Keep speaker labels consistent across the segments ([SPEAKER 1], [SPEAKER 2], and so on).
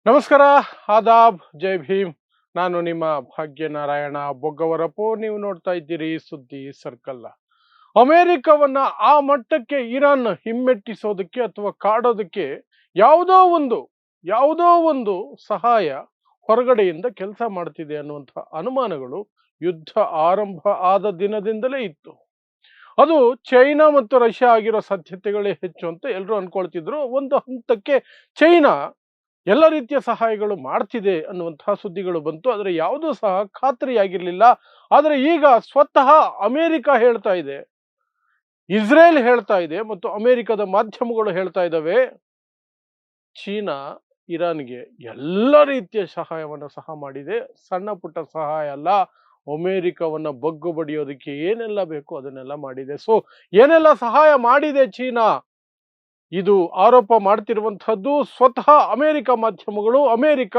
[SPEAKER 1] ನಮಸ್ಕಾರ, ಆದಾಬ್, ಜೈ ಭೀಮ್. ನಾನು ನಿಮ್ಮ ಭಾಗ್ಯನಾರಾಯಣ ಬೊಗ್ಗವರಪು. ನೀವು ನೋಡ್ತಾ ಇದ್ದೀರಿ ಸುದ್ದಿ ಸರ್ಕಲ್. ಅಮೆರಿಕವನ್ನ ಆ ಮಟ್ಟಕ್ಕೆ ಇರಾನ್ ಹಿಮ್ಮೆಟ್ಟಿಸೋದಕ್ಕೆ ಅಥವಾ ಕಾಡೋದಕ್ಕೆ ಯಾವುದೋ ಒಂದು ಯಾವುದೋ ಒಂದು ಸಹಾಯ ಹೊರಗಡೆಯಿಂದ ಕೆಲಸ ಮಾಡ್ತಿದೆ ಅನ್ನುವಂಥ ಅನುಮಾನಗಳು ಯುದ್ಧ ಆರಂಭ ಆದ ದಿನದಿಂದಲೇ ಇತ್ತು. ಅದು ಚೈನಾ ಮತ್ತು ರಷ್ಯಾ ಆಗಿರೋ ಸಾಧ್ಯತೆಗಳೇ ಹೆಚ್ಚು ಅಂತ ಎಲ್ಲರೂ ಅನ್ಕೊಳ್ತಿದ್ರು. ಒಂದು ಹಂತಕ್ಕೆ ಚೈನಾ ಎಲ್ಲ ರೀತಿಯ ಸಹಾಯಗಳು ಮಾಡ್ತಿದೆ ಅನ್ನುವಂತಹ ಸುದ್ದಿಗಳು ಬಂತು. ಆದರೆ ಯಾವುದೂ ಸಹ ಖಾತ್ರಿಯಾಗಿರ್ಲಿಲ್ಲ. ಆದರೆ ಈಗ ಸ್ವತಃ ಅಮೆರಿಕ ಹೇಳ್ತಾ ಇದೆ, ಇಸ್ರೇಲ್ ಹೇಳ್ತಾ ಇದೆ ಮತ್ತು ಅಮೆರಿಕದ ಮಾಧ್ಯಮಗಳು ಹೇಳ್ತಾ ಇದ್ದಾವೆ, ಚೀನಾ ಇರಾನ್ಗೆ ಎಲ್ಲ ರೀತಿಯ ಸಹಾಯವನ್ನು ಸಹ ಮಾಡಿದೆ. ಸಣ್ಣ ಪುಟ್ಟ ಸಹಾಯ ಅಲ್ಲ, ಅಮೆರಿಕವನ್ನ ಬಗ್ಗು ಬಡಿಯೋದಕ್ಕೆ ಏನೆಲ್ಲ ಬೇಕು ಅದನ್ನೆಲ್ಲ ಮಾಡಿದೆ. ಸೊ ಏನೆಲ್ಲ ಸಹಾಯ ಮಾಡಿದೆ ಚೀನಾ, ಇದು ಆರೋಪ ಮಾಡ್ತಿರುವಂತಹದ್ದು ಸ್ವತಃ ಅಮೆರಿಕ ಮಾಧ್ಯಮಗಳು. ಅಮೆರಿಕ,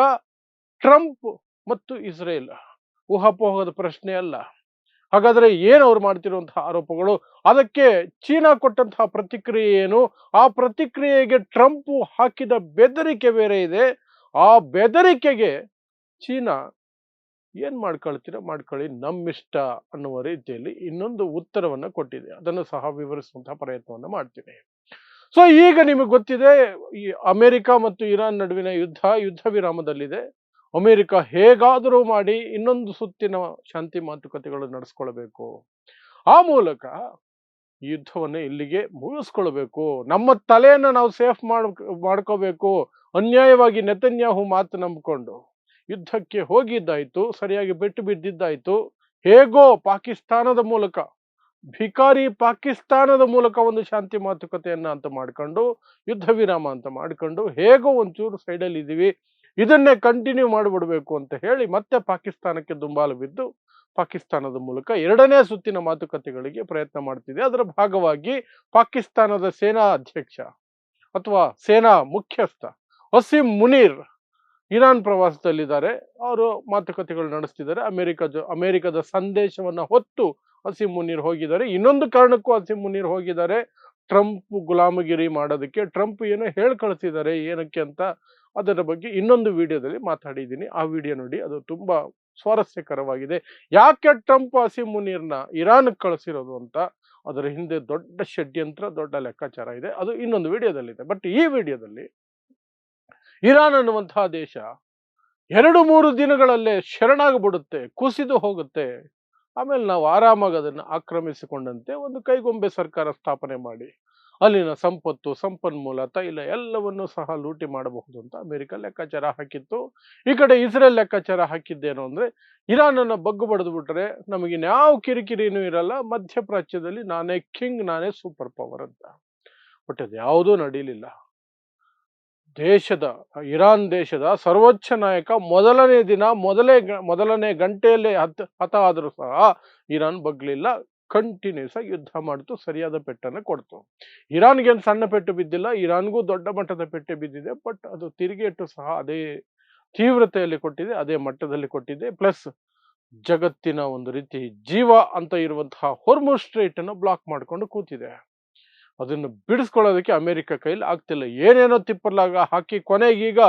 [SPEAKER 1] ಟ್ರಂಪ್ ಮತ್ತು ಇಸ್ರೇಲ್. ಊಹಾಪೋಹದ ಪ್ರಶ್ನೆ ಅಲ್ಲ. ಹಾಗಾದ್ರೆ ಏನು ಅವ್ರು ಮಾಡ್ತಿರುವಂತಹ ಆರೋಪಗಳು, ಅದಕ್ಕೆ ಚೀನಾ ಕೊಟ್ಟಂತಹ ಪ್ರತಿಕ್ರಿಯೆ ಏನು, ಆ ಪ್ರತಿಕ್ರಿಯೆಗೆ ಟ್ರಂಪ್ ಹಾಕಿದ ಬೆದರಿಕೆ ಬೇರೆ ಇದೆ. ಆ ಬೆದರಿಕೆಗೆ ಚೀನಾ ಏನ್ ಮಾಡ್ಕೊಳ್ತೀರಾ ಮಾಡ್ಕೊಳ್ಳಿ, ನಮ್ಮಿಷ್ಟ ಅನ್ನುವ ರೀತಿಯಲ್ಲಿ ಇನ್ನೊಂದು ಉತ್ತರವನ್ನ ಕೊಟ್ಟಿದೆ. ಅದನ್ನು ಸಹ ವಿವರಿಸುವಂತಹ ಪ್ರಯತ್ನವನ್ನ ಮಾಡ್ತೀನಿ. ಸೊ ಈಗ ನಿಮಗೆ ಗೊತ್ತಿದೆ, ಈ ಅಮೆರಿಕ ಮತ್ತು ಇರಾನ್ ನಡುವಿನ ಯುದ್ಧ ವಿರಾಮದಲ್ಲಿದೆ. ಅಮೆರಿಕ ಹೇಗಾದರೂ ಮಾಡಿ ಇನ್ನೊಂದು ಸುತ್ತಿನ ಶಾಂತಿ ಮಾತುಕತೆಗಳು ನಡೆಸ್ಕೊಳ್ಬೇಕು. ಆ ಮೂಲಕ ಯುದ್ಧವನ್ನು ಇಲ್ಲಿಗೆ ಮುಗಿಸ್ಕೊಳ್ಬೇಕು. ನಮ್ಮ ತಲೆಯನ್ನ ನಾವು ಸೇಫ್ ಮಾಡ್ಕೋಬೇಕು. ಅನ್ಯಾಯವಾಗಿ ನೆತನ್ಯಾಹು ಮಾತು ನಂಬಿಕೊಂಡು ಯುದ್ಧಕ್ಕೆ ಹೋಗಿದ್ದಾಯ್ತು, ಸರಿಯಾಗಿ ಬಿಟ್ಟು ಬಿದ್ದಿದ್ದಾಯ್ತು. ಹೇಗೋ ಪಾಕಿಸ್ತಾನದ ಮೂಲಕ, ಭಿಕಾರಿ ಪಾಕಿಸ್ತಾನದ ಮೂಲಕ ಒಂದು ಶಾಂತಿ ಮಾತುಕತೆಯನ್ನ ಅಂತ ಮಾಡ್ಕೊಂಡು, ಯುದ್ಧ ವಿರಾಮ ಅಂತ ಮಾಡ್ಕೊಂಡು, ಹೇಗೋ ಒಂಚೂರು ಸೈಡಲ್ಲಿ ಇದೀವಿ, ಇದನ್ನೇ ಕಂಟಿನ್ಯೂ ಮಾಡಿಬಿಡ್ಬೇಕು ಅಂತ ಹೇಳಿ ಮತ್ತೆ ಪಾಕಿಸ್ತಾನಕ್ಕೆ ದುಂಬಾಲು ಬಿದ್ದು ಪಾಕಿಸ್ತಾನದ ಮೂಲಕ ಎರಡನೇ ಸುತ್ತಿನ ಮಾತುಕತೆಗಳಿಗೆ ಪ್ರಯತ್ನ ಮಾಡ್ತಿದೆ. ಅದರ ಭಾಗವಾಗಿ ಪಾಕಿಸ್ತಾನದ ಸೇನಾ ಅಧ್ಯಕ್ಷ ಅಥವಾ ಸೇನಾ ಮುಖ್ಯಸ್ಥ ವಸೀಂ ಮುನೀರ್ ಇರಾನ್ ಪ್ರವಾಸದಲ್ಲಿದ್ದಾರೆ. ಅವರು ಮಾತುಕತೆಗಳು ನಡೆಸ್ತಿದ್ದಾರೆ. ಅಮೆರಿಕದ ಸಂದೇಶವನ್ನ ಹೊತ್ತು ವಸೀಂ ಮುನೀರ್ ಹೋಗಿದ್ದಾರೆ. ಇನ್ನೊಂದು ಕಾರಣಕ್ಕೂ ವಸೀಂ ಮುನೀರ್ ಹೋಗಿದ್ದಾರೆ, ಟ್ರಂಪ್ ಗುಲಾಮಗಿರಿ ಮಾಡೋದಕ್ಕೆ. ಟ್ರಂಪ್ ಏನೋ ಹೇಳಿ ಕಳಿಸಿದ್ದಾರೆ, ಏನಕ್ಕೆ ಅಂತ ಅದರ ಬಗ್ಗೆ ಇನ್ನೊಂದು ವಿಡಿಯೋದಲ್ಲಿ ಮಾತಾಡಿದ್ದೀನಿ. ಆ ವಿಡಿಯೋ ನೋಡಿ, ಅದು ತುಂಬಾ ಸ್ವಾರಸ್ಯಕರವಾಗಿದೆ. ಯಾಕೆ ಟ್ರಂಪ್ ವಸೀಂ ಮುನೀರ್ನ ಇರಾನ್ ಕಳಿಸಿರೋದು ಅಂತ, ಅದರ ಹಿಂದೆ ದೊಡ್ಡ ಷಡ್ಯಂತ್ರ, ದೊಡ್ಡ ಲೆಕ್ಕಾಚಾರ ಇದೆ. ಅದು ಇನ್ನೊಂದು ವಿಡಿಯೋದಲ್ಲಿದೆ. ಬಟ್ ಈ ವಿಡಿಯೋದಲ್ಲಿ ಇರಾನ್ ಅನ್ನುವಂತಹ ದೇಶ 2-3 ದಿನಗಳಲ್ಲೇ ಶರಣಾಗ್ಬಿಡುತ್ತೆ, ಕುಸಿದು ಹೋಗುತ್ತೆ. ಆಮೇಲೆ ನಾವು ಆರಾಮಾಗಿ ಅದನ್ನು ಆಕ್ರಮಿಸಿಕೊಂಡಂತೆ ಒಂದು ಕೈಗೊಂಬೆ ಸರ್ಕಾರ ಸ್ಥಾಪನೆ ಮಾಡಿ ಅಲ್ಲಿನ ಸಂಪತ್ತು, ಸಂಪನ್ಮೂಲ, ತೈಲ ಎಲ್ಲವನ್ನೂ ಸಹ ಲೂಟಿ ಮಾಡಬಹುದು ಅಂತ ಅಮೆರಿಕ ಲೆಕ್ಕಾಚಾರ ಹಾಕಿತ್ತು. ಈ ಕಡೆ ಇಸ್ರೇಲ್ ಲೆಕ್ಕಾಚಾರ ಹಾಕಿದ್ದೇನು ಅಂದ್ರೆ, ಇರಾನ್ ಅನ್ನ ಬಗ್ಗು ಬಡಿದು ಬಿಟ್ರೆ ನಮಗೆ ಯಾವ ಕಿರಿಕಿರಿನೂ ಇರಲ್ಲ, ಮಧ್ಯಪ್ರಾಚ್ಯದಲ್ಲಿ ನಾನೇ ಕಿಂಗ್, ನಾನೇ ಸೂಪರ್ ಪವರ್ ಅಂತ. ಬಟ್ ಅದು ಯಾವುದೂ ನಡೀಲಿಲ್ಲ. ಇರಾನ್ ದೇಶದ ಸರ್ವೋಚ್ಚ ನಾಯಕ ಮೊದಲನೇ ದಿನ ಮೊದಲನೇ ಗಂಟೆಯಲ್ಲೇ ಹತ ಆದರೂ ಸಹ ಇರಾನ್ ಬಗ್ಲಿಲ್ಲ. ಕಂಟಿನ್ಯೂಸ್ ಆಗಿ ಯುದ್ಧ ಮಾಡ್ತು, ಸರಿಯಾದ ಪೆಟ್ಟನ್ನು ಕೊಡ್ತು. ಇರಾನ್ಗೇನು ಸಣ್ಣ ಪೆಟ್ಟು ಬಿದ್ದಿಲ್ಲ, ಇರಾನ್ಗೂ ದೊಡ್ಡ ಮಟ್ಟದ ಪೆಟ್ಟೆ ಬಿದ್ದಿದೆ. ಬಟ್ ಅದು ತಿರುಗೇಟು ಸಹ ಅದೇ ತೀವ್ರತೆಯಲ್ಲಿ ಕೊಟ್ಟಿದೆ, ಅದೇ ಮಟ್ಟದಲ್ಲಿ ಕೊಟ್ಟಿದೆ. ಪ್ಲಸ್ ಜಗತ್ತಿನ ಒಂದು ರೀತಿ ಜೀವ ಅಂತ ಇರುವಂತಹ ಹೊರ್ಮುಜ್ ಸ್ಟ್ರೈಟ್ ಅನ್ನು ಬ್ಲಾಕ್ ಮಾಡ್ಕೊಂಡು ಕೂತಿದೆ. ಅದನ್ನು ಬಿಡಿಸ್ಕೊಳ್ಳೋದಕ್ಕೆ ಅಮೆರಿಕ ಕೈಲಿ ಆಗ್ತಿಲ್ಲ. ಏನೇನೋ ತಿಪ್ಪರ್ಲಾಗ ಹಾಕಿ ಕೊನೆಗೀಗ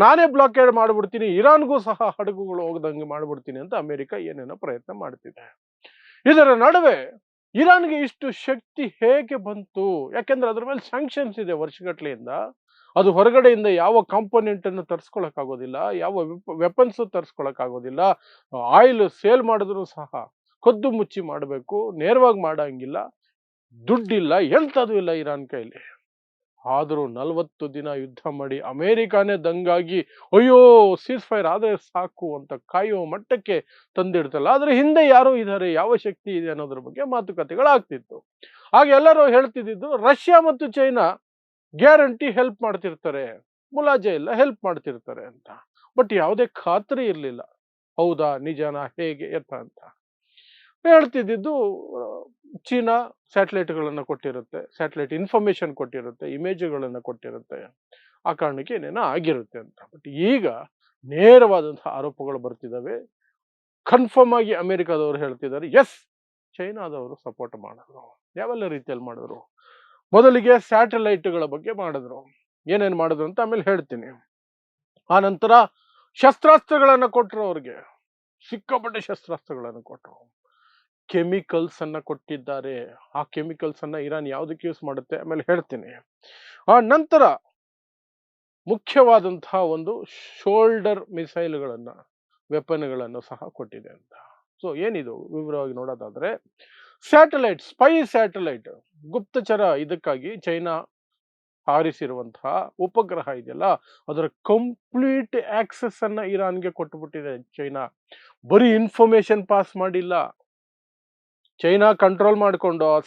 [SPEAKER 1] ನಾನೇ ಬ್ಲಾಕೇಡ್ ಮಾಡ್ಬಿಡ್ತೀನಿ, ಇರಾನ್ಗೂ ಸಹ ಹಡಗುಗಳು ಹೋಗದಂಗೆ ಮಾಡ್ಬಿಡ್ತೀನಿ ಅಂತ ಅಮೆರಿಕ ಏನೇನೋ ಪ್ರಯತ್ನ ಮಾಡ್ತಿದೆ. ಇದರ ನಡುವೆ ಇರಾನ್ಗೆ ಇಷ್ಟು ಶಕ್ತಿ ಹೇಗೆ ಬಂತು? ಯಾಕೆಂದ್ರೆ ಅದ್ರ ಮೇಲೆ ಸ್ಯಾಂಕ್ಷನ್ಸ್ ಇದೆ ವರ್ಷಗಟ್ಲೆಯಿಂದ. ಅದು ಹೊರಗಡೆಯಿಂದ ಯಾವ ಕಾಂಪೋನೆಂಟ್ ಅನ್ನು ತರಿಸ್ಕೊಳಕ್ಕಾಗೋದಿಲ್ಲ, ಯಾವ ವೆಪನ್ಸ್ ತರಿಸ್ಕೊಳಕ್ಕಾಗೋದಿಲ್ಲ. ಆಯಿಲ್ ಸೇಲ್ ಮಾಡಿದ್ರು ಸಹ ಕದ್ದು ಮುಚ್ಚಿ ಮಾಡಬೇಕು, ನೇರವಾಗಿ ಮಾಡಂಗಿಲ್ಲ. ದುಡ್ಡಿಲ್ಲ, ಎಂಥದ್ದು ಇಲ್ಲ ಇರಾನ್ ಕೈಲಿ. ಆದರೂ 40 ದಿನ ಯುದ್ಧ ಮಾಡಿ ಅಮೆರಿಕಾನೇ ದಂಗಾಗಿ ಅಯ್ಯೋ ಸೀಸ್ ಫೈರ್ ಆದ್ರೆ ಸಾಕು ಅಂತ ಕಾಯುವ ಮಟ್ಟಕ್ಕೆ ತಂದಿಡ್ತಲ್ಲ. ಆದ್ರೆ ಹಿಂದೆ ಯಾರು ಇದ್ದಾರೆ, ಯಾವ ಶಕ್ತಿ ಇದೆ ಅನ್ನೋದ್ರ ಬಗ್ಗೆ ಮಾತುಕತೆಗಳಾಗ್ತಿತ್ತು. ಆಗ ಎಲ್ಲರೂ ಹೇಳ್ತಿದ್ದು ರಷ್ಯಾ ಮತ್ತು ಚೈನಾ ಗ್ಯಾರಂಟಿ ಹೆಲ್ಪ್ ಮಾಡ್ತಿರ್ತಾರೆ, ಮುಲಾಜೆ ಇಲ್ಲ ಹೆಲ್ಪ್ ಮಾಡ್ತಿರ್ತಾರೆ ಅಂತ. ಬಟ್ ಯಾವುದೇ ಖಾತ್ರಿ ಇರಲಿಲ್ಲ, ಹೌದಾ ನಿಜನಾ ಹೇಗೆ ಎತ್ತ ಅಂತ. ಹೇಳ್ತಿದ್ದು ಚೀನಾ ಸ್ಯಾಟಲೈಟ್ಗಳನ್ನು ಕೊಟ್ಟಿರುತ್ತೆ, ಸ್ಯಾಟಲೈಟ್ ಇನ್ಫಾರ್ಮೇಶನ್ ಕೊಟ್ಟಿರುತ್ತೆ, ಇಮೇಜ್ಗಳನ್ನು ಕೊಟ್ಟಿರುತ್ತೆ, ಆ ಕಾರಣಕ್ಕೆ ಏನೇನೋ ಆಗಿರುತ್ತೆ ಅಂತ. ಬಟ್ ಈಗ ನೇರವಾದಂತಹ ಆರೋಪಗಳು ಬರ್ತಿದ್ದಾವೆ. ಕನ್ಫರ್ಮ್ ಆಗಿ ಅಮೆರಿಕದವರು ಹೇಳ್ತಿದ್ದಾರೆ, ಎಸ್ ಚೈನಾದವರು ಸಪೋರ್ಟ್ ಮಾಡಿದ್ರು. ಯಾವೆಲ್ಲ ರೀತಿಯಲ್ಲಿ ಮಾಡಿದ್ರು? ಮೊದಲಿಗೆ ಸ್ಯಾಟಲೈಟ್ಗಳ ಬಗ್ಗೆ ಮಾಡಿದ್ರು. ಏನೇನು ಮಾಡಿದ್ರು ಅಂತ ಆಮೇಲೆ ಹೇಳ್ತೀನಿ. ಆ ನಂತರ ಶಸ್ತ್ರಾಸ್ತ್ರಗಳನ್ನು ಕೊಟ್ಟರು ಅವ್ರಿಗೆ, ಸಿಕ್ಕಾಪಟ್ಟೆ ಶಸ್ತ್ರಾಸ್ತ್ರಗಳನ್ನು ಕೊಟ್ಟರು. ಕೆಮಿಕಲ್ಸ್ ಅನ್ನ ಕೊಟ್ಟಿದ್ದಾರೆ. ಆ ಕೆಮಿಕಲ್ಸ್ ಅನ್ನ ಇರಾನ್ ಯಾವುದಕ್ಕೆ ಯೂಸ್ ಮಾಡುತ್ತೆ ಆಮೇಲೆ ಹೇಳ್ತೀನಿ. ಆ ನಂತರ ಮುಖ್ಯವಾದಂತಹ ಒಂದು ಶೋಲ್ಡರ್ ಮಿಸೈಲ್ಗಳನ್ನ, ವೆಪನ್ಗಳನ್ನು ಸಹ ಕೊಟ್ಟಿದೆ ಅಂತ. ಸೊ ಏನಿದು ವಿವರವಾಗಿ ನೋಡೋದಾದ್ರೆ, ಸ್ಯಾಟಲೈಟ್, ಸ್ಪೈ ಸ್ಯಾಟಲೈಟ್, ಗುಪ್ತಚರ ಇದಕ್ಕಾಗಿ ಚೈನಾ ಹಾರಿಸಿರುವಂತಹ ಉಪಗ್ರಹ ಇದೆಯಲ್ಲ, ಅದರ ಕಂಪ್ಲೀಟ್ ಆಕ್ಸೆಸ್ ಅನ್ನ ಇರಾನ್ಗೆ ಕೊಟ್ಟುಬಿಟ್ಟಿದೆ ಚೈನಾ. ಬರೀ ಇನ್ಫಾರ್ಮೇಶನ್ ಪಾಸ್ ಮಾಡಿಲ್ಲ, ಚೈನಾ ಕಂಟ್ರೋಲ್ ಮಾಡಿಕೊಂಡು ಆ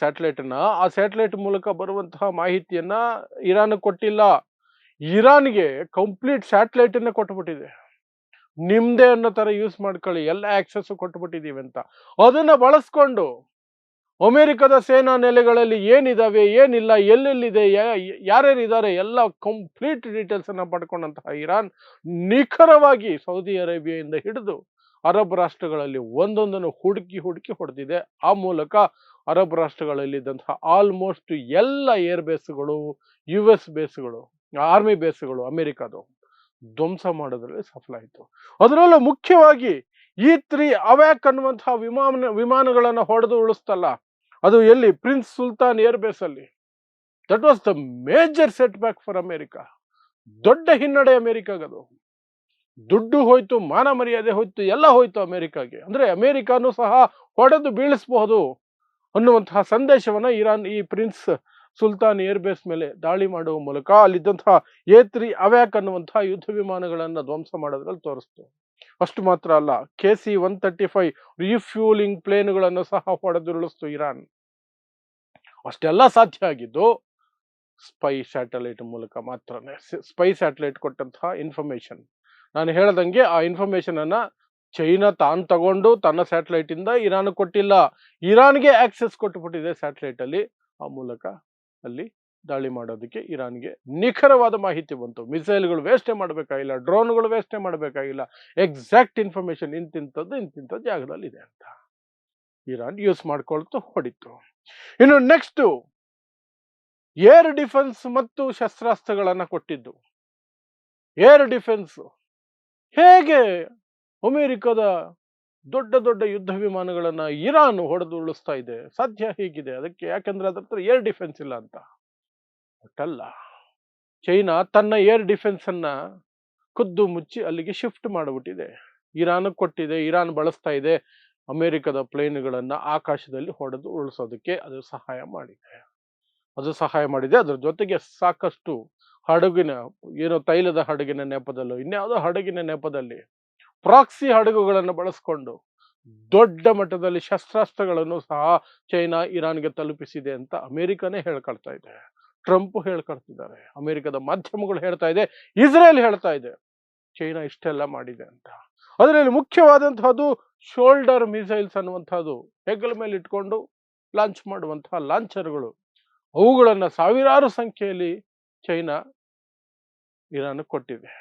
[SPEAKER 1] ಸ್ಯಾಟಲೈಟ್ ಮೂಲಕ ಬರುವಂತಹ ಮಾಹಿತಿಯನ್ನ ಇರಾನ್ ಕೊಟ್ಟಿಲ್ಲ, ಇರಾನ್ಗೆ ಕಂಪ್ಲೀಟ್ ಸ್ಯಾಟಲೈಟ್ ಅನ್ನ ಕೊಟ್ಟುಬಿಟ್ಟಿದೆ. ನಿಮ್ದೇ ಅನ್ನೋ ತರ ಯೂಸ್ ಮಾಡ್ಕೊಳ್ಳಿ, ಎಲ್ಲ ಆಕ್ಸೆಸ್ ಕೊಟ್ಟುಬಿಟ್ಟಿದೀವಿ ಅಂತ. ಅದನ್ನ ಬಳಸ್ಕೊಂಡು ಅಮೆರಿಕದ ಸೇನಾ ನೆಲೆಗಳಲ್ಲಿ ಏನಿದಾವೆ, ಏನಿಲ್ಲ, ಎಲ್ಲೆಲ್ಲಿದೆ, ಯಾರ್ಯಾರಿದ್ದಾರೆ, ಎಲ್ಲ ಕಂಪ್ಲೀಟ್ ಡೀಟೇಲ್ಸ್ ಅನ್ನ ಪಡ್ಕೊಂಡಂತಹ ಇರಾನ್ ನಿಖರವಾಗಿ ಸೌದಿ ಅರೇಬಿಯಾದಿಂದ ಹಿಡಿದು ಅರಬ್ ರಾಷ್ಟ್ರಗಳಲ್ಲಿ ಒಂದೊಂದನ್ನು ಹುಡುಕಿ ಹೊಡೆದಿದೆ. ಆ ಮೂಲಕ ಅರಬ್ ರಾಷ್ಟ್ರಗಳಲ್ಲಿದ್ದಂತಹ ಆಲ್ಮೋಸ್ಟ್ ಎಲ್ಲ ಏರ್ ಬೇಸ್ಗಳು, US ಬೇಸ್ಗಳು, ಆರ್ಮಿ ಬೇಸ್ಗಳು ಅಮೆರಿಕದು ಧ್ವಂಸ ಮಾಡೋದ್ರಲ್ಲಿ ಸಫಲ ಆಯಿತು. ಅದರಲ್ಲೂ ಮುಖ್ಯವಾಗಿ E-3 ಅವ್ಯಾಕ್ ಅನ್ನುವಂತಹ ವಿಮಾನಗಳನ್ನು ಹೊಡೆದು ಉಳಿಸ್ತಲ್ಲ, ಅದು ಎಲ್ಲಿ, ಪ್ರಿನ್ಸ್ ಸುಲ್ತಾನ್ ಏರ್ ಬೇಸ್ ಅಲ್ಲಿ. That was the major set back for America. ದೊಡ್ಡ ಹಿನ್ನಡೆ ಅಮೆರಿಕಾಗದು. ದುಡ್ಡು ಹೋಯ್ತು, ಮಾನ ಮರ್ಯಾದೆ ಹೋಯ್ತು, ಎಲ್ಲ ಹೋಯ್ತು ಅಮೆರಿಕಾಗೆ. ಅಂದ್ರೆ ಅಮೆರಿಕಾನು ಸಹ ಹೊಡೆದು ಬೀಳಿಸಬಹುದು ಅನ್ನುವಂತಹ ಸಂದೇಶವನ್ನ ಇರಾನ್ ಈ ಪ್ರಿನ್ಸ್ ಸುಲ್ತಾನ್ ಏರ್ ಬೇಸ್ ಮೇಲೆ ದಾಳಿ ಮಾಡುವ ಮೂಲಕ ಅಲ್ಲಿದ್ದಂತಹ E-3 ಅವ್ಯಾಕ್ ಅನ್ನುವಂತಹ ಯುದ್ಧ ವಿಮಾನಗಳನ್ನ ಧ್ವಂಸ ಮಾಡೋದ್ರಲ್ಲಿ ತೋರಿಸ್ತು. ಅಷ್ಟು ಮಾತ್ರ ಅಲ್ಲ, KC-135 ರಿಫ್ಯೂಲಿಂಗ್ ಪ್ಲೇನ್ಗಳನ್ನು ಸಹ ಹೊಡೆದುರುಳಿಸ್ತು ಇರಾನ್. ಅಷ್ಟೆಲ್ಲ ಸಾಧ್ಯ ಆಗಿದ್ದು ಸ್ಪೈ ಸ್ಯಾಟಲೈಟ್ ಮೂಲಕ ಮಾತ್ರನೇ. ಸ್ಪೈ ಸ್ಯಾಟಲೈಟ್ ಕೊಟ್ಟಂತಹ ಇನ್ಫಾರ್ಮೇಶನ್, ನಾನು ಹೇಳ್ದಂಗೆ ಆ ಇನ್ಫಾರ್ಮೇಶನ್ ಅನ್ನ ಚೈನಾ ತಾನು ತಗೊಂಡು ತನ್ನ ಸ್ಯಾಟಲೈಟ್ ಇಂದ ಇರಾನ್ ಕೊಟ್ಟಿಲ್ಲ, ಇರಾನ್ಗೆ ಆಕ್ಸೆಸ್ ಕೊಟ್ಟುಬಿಟ್ಟಿದೆ ಸ್ಯಾಟಲೈಟ್ ಅಲ್ಲಿ. ಆ ಮೂಲಕ ಅಲ್ಲಿ ದಾಳಿ ಮಾಡೋದಕ್ಕೆ ಇರಾನ್ಗೆ ನಿಖರವಾದ ಮಾಹಿತಿ ಬಂತು. ಮಿಸೈಲ್ಗಳು ವೇಸ್ಟೇ ಮಾಡಬೇಕಾಗಿಲ್ಲ, ಡ್ರೋನ್ಗಳು ವೇಸ್ಟೇ ಮಾಡಬೇಕಾಗಿಲ್ಲ, ಎಕ್ಸಾಕ್ಟ್ ಇನ್ಫಾರ್ಮೇಶನ್ ಇಂತಿಂಥದ್ದು ಜಾಗದಲ್ಲಿ ಇದೆ ಅಂತ ಇರಾನ್ ಯೂಸ್ ಮಾಡ್ಕೊಳ್ತು, ಹೊಡಿತು. ಇನ್ನು ನೆಕ್ಸ್ಟ್ ಏರ್ ಡಿಫೆನ್ಸ್ ಮತ್ತು ಶಸ್ತ್ರಾಸ್ತ್ರಗಳನ್ನ ಕೊಟ್ಟಿದ್ದು. ಏರ್ ಡಿಫೆನ್ಸ್ ಹೇಗೆ ಅಮೆರಿಕದ ದೊಡ್ಡ ದೊಡ್ಡ ಯುದ್ಧ ವಿಮಾನಗಳನ್ನ ಇರಾನ್ ಹೊಡೆದು ಉಳಿಸ್ತಾ ಇದೆ, ಸಾಧ್ಯ ಹೀಗಿದೆ? ಅದಕ್ಕೆ ಯಾಕಂದ್ರೆ ಅದ್ರ ಹತ್ರ ಏರ್ ಡಿಫೆನ್ಸ್ ಇಲ್ಲ ಅಂತ. ಒಟ್ಟಲ್ಲ, ಚೈನಾ ತನ್ನ ಏರ್ ಡಿಫೆನ್ಸ್ ಅನ್ನ ಖುದ್ದು ಮುಚ್ಚಿ ಅಲ್ಲಿಗೆ ಶಿಫ್ಟ್ ಮಾಡಿಬಿಟ್ಟಿದೆ, ಇರಾನ್ ಕೊಟ್ಟಿದೆ, ಇರಾನ್ ಬಳಸ್ತಾ ಇದೆ. ಅಮೆರಿಕದ ಪ್ಲೇನ್ಗಳನ್ನ ಆಕಾಶದಲ್ಲಿ ಹೊಡೆದು ಉಳಿಸೋದಕ್ಕೆ ಅದು ಸಹಾಯ ಮಾಡಿದೆ. ಅದರ ಜೊತೆಗೆ ಸಾಕಷ್ಟು ಹಡಗಿನ, ಏನೋ ತೈಲದ ಹಡಗಿನ ನೆಪದಲ್ಲೋ ಇನ್ಯಾವುದೋ ಹಡಗಿನ ನೆಪದಲ್ಲಿ ಪ್ರಾಕ್ಸಿ ಹಡಗುಗಳನ್ನು ಬಳಸ್ಕೊಂಡು ದೊಡ್ಡ ಮಟ್ಟದಲ್ಲಿ ಶಸ್ತ್ರಾಸ್ತ್ರಗಳನ್ನು ಸಹ ಚೈನಾ ಇರಾನ್ಗೆ ತಲುಪಿಸಿದೆ ಅಂತ ಅಮೆರಿಕನೇ ಹೇಳ್ಕೊಳ್ತಾ ಇದೆ, ಟ್ರಂಪ್ ಹೇಳ್ಕೊಳ್ತಿದ್ದಾರೆ, ಅಮೆರಿಕದ ಮಾಧ್ಯಮಗಳು ಹೇಳ್ತಾ ಇದೆ, ಇಸ್ರೇಲ್ ಹೇಳ್ತಾ ಇದೆ ಚೈನಾ ಇಷ್ಟೆಲ್ಲ ಮಾಡಿದೆ ಅಂತ. ಅದರಲ್ಲಿ ಮುಖ್ಯವಾದಂತಹದ್ದು ಶೋಲ್ಡರ್ ಮಿಸೈಲ್ಸ್ ಅನ್ನುವಂಥದ್ದು, ಹೆಗಲ ಮೇಲೆ ಇಟ್ಕೊಂಡು ಲಾಂಚ್ ಮಾಡುವಂತಹ ಲಾಂಚರ್ಗಳು. ಅವುಗಳನ್ನ ಸಾವಿರಾರು ಸಂಖ್ಯೆಯಲ್ಲಿ ಚೈನಾ ಇರಾನ್ ಕೊಟ್ಟಿದೆ.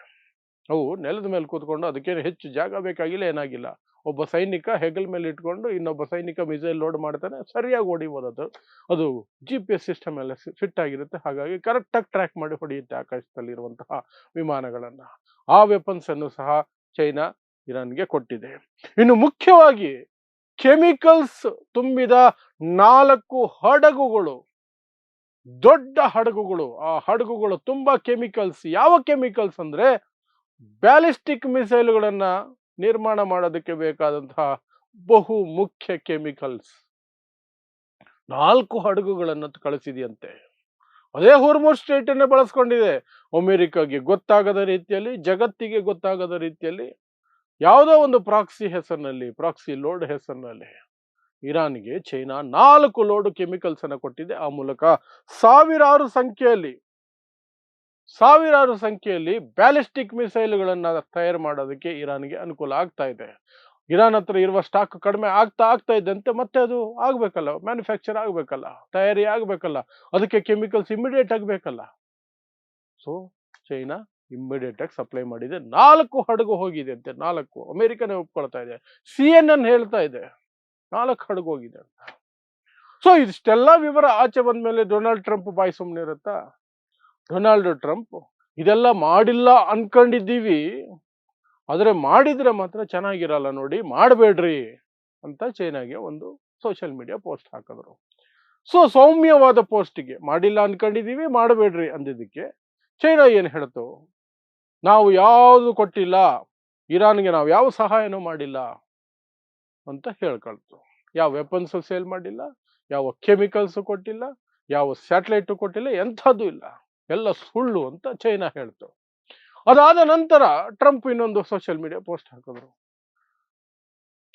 [SPEAKER 1] ಅವು ನೆಲದ ಮೇಲೆ ಕೂತ್ಕೊಂಡು, ಅದಕ್ಕೇನು ಹೆಚ್ಚು ಜಾಗ ಬೇಕಾಗಿಲ್ಲ, ಏನಾಗಿಲ್ಲ. ಒಬ್ಬ ಸೈನಿಕ ಹೆಗಲ ಮೇಲೆ ಇಟ್ಕೊಂಡು ಇನ್ನೊಬ್ಬ ಸೈನಿಕ ಮಿಸೈಲ್ ಲೋಡ್ ಮಾಡ್ತಾನೆ, ಸರಿಯಾಗಿ ಹೊಡಿಬೋದು. ಅದು GPS ಸಿಸ್ಟಮ್ ಎಲ್ಲ ಫಿಟ್ ಆಗಿರುತ್ತೆ, ಹಾಗಾಗಿ ಕರೆಕ್ಟಾಗಿ ಟ್ರ್ಯಾಕ್ ಮಾಡಿ ಹೊಡೆಯುತ್ತೆ ಆಕಾಶದಲ್ಲಿರುವಂತಹ ವಿಮಾನಗಳನ್ನ. ಆ ವೆಪನ್ಸ್ ಅನ್ನು ಸಹ ಚೈನಾ ಇರಾನ್ಗೆ ಕೊಟ್ಟಿದೆ. ಇನ್ನು ಮುಖ್ಯವಾಗಿ ಕೆಮಿಕಲ್ಸ್ ತುಂಬಿದ 4 ಹಡಗುಗಳು, ದೊಡ್ಡ ಹಡಗುಗಳು. ಆ ಹಡಗುಗಳು ತುಂಬಾ ಕೆಮಿಕಲ್ಸ್. ಯಾವ ಕೆಮಿಕಲ್ಸ್ ಅಂದ್ರೆ ಬ್ಯಾಲಿಸ್ಟಿಕ್ ಮಿಸೈಲ್ಗಳನ್ನ ನಿರ್ಮಾಣ ಮಾಡೋದಕ್ಕೆ ಬೇಕಾದಂತಹ ಬಹು ಮುಖ್ಯ ಕೆಮಿಕಲ್ಸ್. 4 ಹಡಗುಗಳನ್ನು ಕಳಿಸಿದೆಯಂತೆ. ಅದೇ ಹೊರ್ಮುಜ್ ಸ್ಟ್ರೈಟ್ ಅನ್ನೇ ಬಳಸ್ಕೊಂಡಿದೆ. ಅಮೆರಿಕಾಗೆ ಗೊತ್ತಾಗದ ರೀತಿಯಲ್ಲಿ, ಜಗತ್ತಿಗೆ ಗೊತ್ತಾಗದ ರೀತಿಯಲ್ಲಿ, ಯಾವುದೋ ಒಂದು ಪ್ರಾಕ್ಸಿ ಹೆಸರಿನಲ್ಲಿ, ಪ್ರಾಕ್ಸಿ ಲೋಡ್ ಹೆಸರಿನಲ್ಲಿ ಇರಾನ್ಗೆ ಚೈನಾ 4 ಲೋಡ್ ಕೆಮಿಕಲ್ಸ್ ಅನ್ನು ಕೊಟ್ಟಿದೆ. ಆ ಮೂಲಕ ಸಾವಿರಾರು ಸಂಖ್ಯೆಯಲ್ಲಿ ಬ್ಯಾಲಿಸ್ಟಿಕ್ ಮಿಸೈಲ್ಗಳನ್ನ ತಯಾರು ಮಾಡೋದಕ್ಕೆ ಇರಾನ್ಗೆ ಅನುಕೂಲ ಆಗ್ತಾ ಇದೆ. ಇರಾನ್ ಹತ್ರ ಇರುವ ಸ್ಟಾಕ್ ಕಡಿಮೆ ಆಗ್ತಾ ಇದ್ದಂತೆ ಮತ್ತೆ ಅದು ಆಗ್ಬೇಕಲ್ಲ, ಮ್ಯಾನುಫ್ಯಾಕ್ಚರ್ ಆಗ್ಬೇಕಲ್ಲ, ತಯಾರಿ ಆಗ್ಬೇಕಲ್ಲ, ಅದಕ್ಕೆ ಕೆಮಿಕಲ್ಸ್ ಇಮಿಡಿಯೇಟ್ ಆಗಬೇಕಲ್ಲ. ಸೊ ಚೈನಾ ಇಮಿಡಿಯೇಟ್ ಆಗಿ ಸಪ್ಲೈ ಮಾಡಿದೆ. 4 ಹಡಗು ಹೋಗಿದೆ ಅಂತೆ, 4. ಅಮೆರಿಕನೇ ಒಪ್ಕೊಳ್ತಾ ಇದೆ, CNN ಹೇಳ್ತಾ ಇದೆ 4 ಹಡಗು ಹೋಗಿದೆ ಅಂತ. ಸೊ ಇಷ್ಟೆಲ್ಲ ವಿವರ ಆಚೆ ಬಂದ್ಮೇಲೆ ಡೊನಾಲ್ಡ್ ಟ್ರಂಪ್ ಬಾಯಿ ಸುಮ್ಮನೆ ಇರುತ್ತಾ? ಡೊನಾಲ್ಡ್ ಟ್ರಂಪ್ ಇದೆಲ್ಲ ಮಾಡಿಲ್ಲ ಅನ್ಕೊಂಡಿದ್ದೀವಿ, ಆದರೆ ಮಾಡಿದ್ರೆ ಮಾತ್ರ ಚೆನ್ನಾಗಿರಲ್ಲ ನೋಡಿ, ಮಾಡಬೇಡ್ರಿ ಅಂತ ಚೈನಾಗೆ ಒಂದು ಸೋಷಿಯಲ್ ಮೀಡಿಯಾ ಪೋಸ್ಟ್ ಹಾಕಿದ್ರು. ಸೊ ಸೌಮ್ಯವಾದ ಪೋಸ್ಟಿಗೆ ಮಾಡಿಲ್ಲ ಅನ್ಕೊಂಡಿದ್ದೀವಿ ಮಾಡಬೇಡ್ರಿ ಅಂದಿದ್ದಕ್ಕೆ ಚೈನಾ ಏನು ಹೇಳ್ತು, ನಾವು ಯಾವುದು ಕೊಟ್ಟಿಲ್ಲ, ಇರಾನ್ಗೆ ನಾವು ಯಾವ ಸಹಾಯನೂ ಮಾಡಿಲ್ಲ ಅಂತ ಹೇಳ್ಕೊಳ್ತು. ಯಾವ ವೆಪನ್ಸು ಸೇಲ್ ಮಾಡಿಲ್ಲ, ಯಾವ ಕೆಮಿಕಲ್ಸು ಕೊಟ್ಟಿಲ್ಲ, ಯಾವ ಸ್ಯಾಟಲೈಟು ಕೊಟ್ಟಿಲ್ಲ, ಎಂಥದ್ದು ಇಲ್ಲ, ಎಲ್ಲ ಸುಳ್ಳು ಅಂತ ಚೈನಾ ಹೇಳ್ತು. ಅದಾದ ನಂತರ ಟ್ರಂಪ್ ಇನ್ನೊಂದು ಸೋಷಿಯಲ್ ಮೀಡಿಯಾ ಪೋಸ್ಟ್ ಹಾಕಿದ್ರು.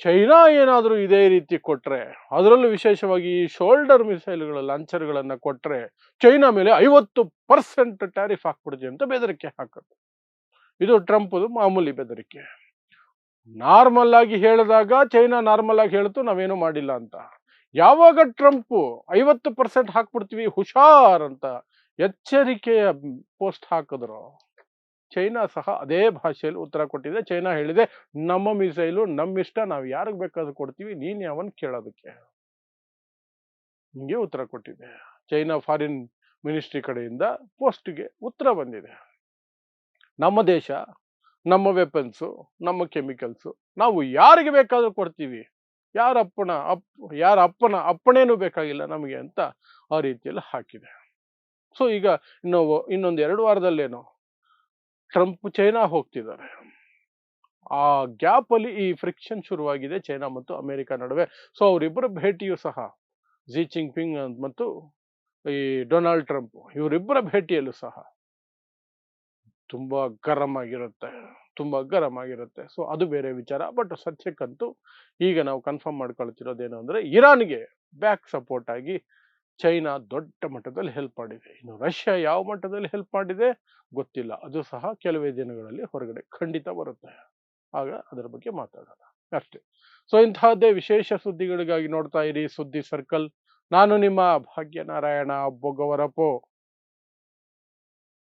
[SPEAKER 1] ಚೈನಾ ಏನಾದರೂ ಇದೇ ರೀತಿ ಕೊಟ್ರೆ, ಅದರಲ್ಲೂ ವಿಶೇಷವಾಗಿ ಈ ಶೋಲ್ಡರ್ ಮಿಸೈಲ್ಗಳ ಲಾಂಚರ್ಗಳನ್ನ ಕೊಟ್ರೆ ಚೈನಾ ಮೇಲೆ 50% ಟ್ಯಾರಿಫ್ ಹಾಕ್ಬಿಡ್ತೀವಿ ಅಂತ ಬೆದರಿಕೆ ಹಾಕೋದು. ಇದು ಟ್ರಂಪ್ದು ಮಾಮೂಲಿ ಬೆದರಿಕೆ. ನಾರ್ಮಲ್ ಆಗಿ ಹೇಳಿದಾಗ ಚೈನಾ ನಾರ್ಮಲ್ ಆಗಿ ಹೇಳ್ತು ನಾವೇನು ಮಾಡಿಲ್ಲ ಅಂತ. ಯಾವಾಗ ಟ್ರಂಪ್ 50% ಹಾಕ್ಬಿಡ್ತೀವಿ ಹುಷಾರ್ ಅಂತ ಎಚ್ಚರಿಕೆಯ ಪೋಸ್ಟ್ ಹಾಕಿದ್ರು, ಚೈನಾ ಸಹ ಅದೇ ಭಾಷೆಯಲ್ಲಿ ಉತ್ತರ ಕೊಟ್ಟಿದೆ. ಚೈನಾ ಹೇಳಿದೆ, ನಮ್ಮ ಮಿಸೈಲು ನಮ್ಮಿಷ್ಟ, ನಾವು ಯಾರಿಗೆ ಬೇಕಾದ್ರೂ ಕೊಡ್ತೀವಿ, ನೀನ್ ಯಾವನ್ ಕೇಳೋದಕ್ಕೆ, ಹಿಂಗೆ ಉತ್ತರ ಕೊಟ್ಟಿದೆ. ಚೈನಾ ಫಾರಿನ್ ಮಿನಿಸ್ಟ್ರಿ ಕಡೆಯಿಂದ ಪೋಸ್ಟ್ಗೆ ಉತ್ತರ ಬಂದಿದೆ. ನಮ್ಮ ದೇಶ, ನಮ್ಮ ವೆಪನ್ಸು, ನಮ್ಮ ಕೆಮಿಕಲ್ಸು ನಾವು ಯಾರಿಗೆ ಬೇಕಾದ್ರೂ ಕೊಡ್ತೀವಿ, ಯಾರ ಅಪ್ಪನ ಅಪ್ಪಣೆನೂ ಬೇಕಾಗಿಲ್ಲ ನಮಗೆ ಅಂತ ಆ ರೀತಿಯಲ್ಲಿ ಹಾಕಿದೆ. ಸೊ ಈಗ ಇನ್ನೊಂದು 2 ವಾರದಲ್ಲೇನೋ ಟ್ರಂಪ್ ಚೈನಾ ಹೋಗ್ತಿದ್ದಾರೆ. ಆ ಗ್ಯಾಪ್ ಅಲ್ಲಿ ಈ ಫ್ರಿಕ್ಷನ್ ಶುರುವಾಗಿದೆ ಚೈನಾ ಮತ್ತು ಅಮೆರಿಕ ನಡುವೆ. ಸೊ ಅವರಿಬ್ಬರ ಭೇಟಿಯು ಸಹ ಜಿ ಜಿನ್ಪಿಂಗ್ ಮತ್ತು ಈ ಡೊನಾಲ್ಡ್ ಟ್ರಂಪ್ ಇವರಿಬ್ಬರ ಭೇಟಿಯಲ್ಲೂ ಸಹ ತುಂಬಾ ಗರಂ ಆಗಿರುತ್ತೆ. ಸೊ ಅದು ಬೇರೆ ವಿಚಾರ. ಬಟ್ ಸದ್ಯಕ್ಕಂತೂ ಈಗ ನಾವು ಕನ್ಫರ್ಮ್ ಮಾಡ್ಕೊಳ್ತಿರೋದೇನು ಅಂದ್ರೆ ಇರಾನ್ಗೆ ಬ್ಯಾಕ್ ಸಪೋರ್ಟ್ ಆಗಿ ಚೈನಾ ದೊಡ್ಡ ಮಟ್ಟದಲ್ಲಿ ಹೆಲ್ಪ್ ಮಾಡಿದೆ. ಇನ್ನು ರಷ್ಯಾ ಯಾವ ಮಟ್ಟದಲ್ಲಿ ಹೆಲ್ಪ್ ಮಾಡಿದೆ ಗೊತ್ತಿಲ್ಲ, ಅದು ಸಹ ಕೆಲವೇ ದಿನಗಳಲ್ಲಿ ಹೊರಗಡೆ ಖಂಡಿತ ಬರುತ್ತೆ. ಆಗ ಅದರ ಬಗ್ಗೆ ಮಾತಾಡೋಣ ಅಷ್ಟೇ. ಸೊ ಇಂತಹದ್ದೇ ವಿಶೇಷ ಸುದ್ದಿಗಳಿಗಾಗಿ ನೋಡ್ತಾ ಇರಿ ಸುದ್ದಿ ಸರ್ಕಲ್. ನಾನು ನಿಮ್ಮ ಭಾಗ್ಯನಾರಾಯಣ ಬೊಗ್ಗವರಪು.